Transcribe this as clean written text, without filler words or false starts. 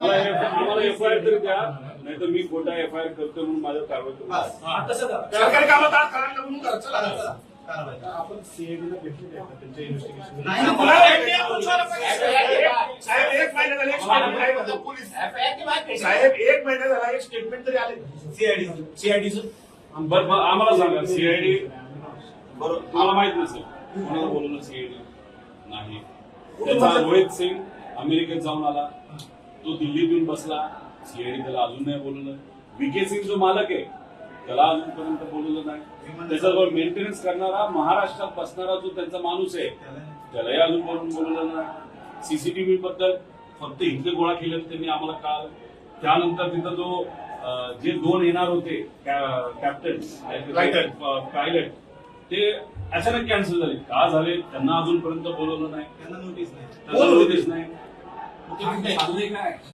आम्हाला एफआयआर तरी द्या, नाही तर मी खोटा एफआयआर करतो म्हणून माझ्यावर कारवाई करू. सरकारी कामात हात घालायला म्हणून करा. चला. आपण सीआयडीला भेटले त्यांच्या इन्व्हेस्टिगेशन साहेब एक महिना झाला एक स्टेटमेंट आहे बघा, पोलीस साहेब एक महिना झाला एक स्टेटमेंट तरी आले सीआयडीचं. बरं आम्हाला सांगा, सीआयडी बरोबर मला माहित नसेल कोणाला बोलवलं सीआयडी नाही. त्याचा रोहित सिंग अमेरिकेत जाऊन आला, तो दिल्लीत येऊन बसला, सीआयडी त्याला अजून नाही बोलवलं. व्हीके सिंग जो मालक आहे त्याला अजूनपर्यंत बोलवलं नाही. त्याच्याबरोबर मेंटेनन्स करणारा महाराष्ट्रात बसणारा जो त्यांचा माणूस आहे त्यालाही अजून बोलवलं नाही. सीसीटीव्ही बद्दल फक्त इथे गोळा केले त्यांनी आम्हाला काल. त्यानंतर तिथं जो जे 2 येणार होते कॅप्टन पायलट ते अचानक कॅन्सल झाले. का झाले त्यांना अजूनपर्यंत बोलवलं नाही, त्यांना नोटीस नाही.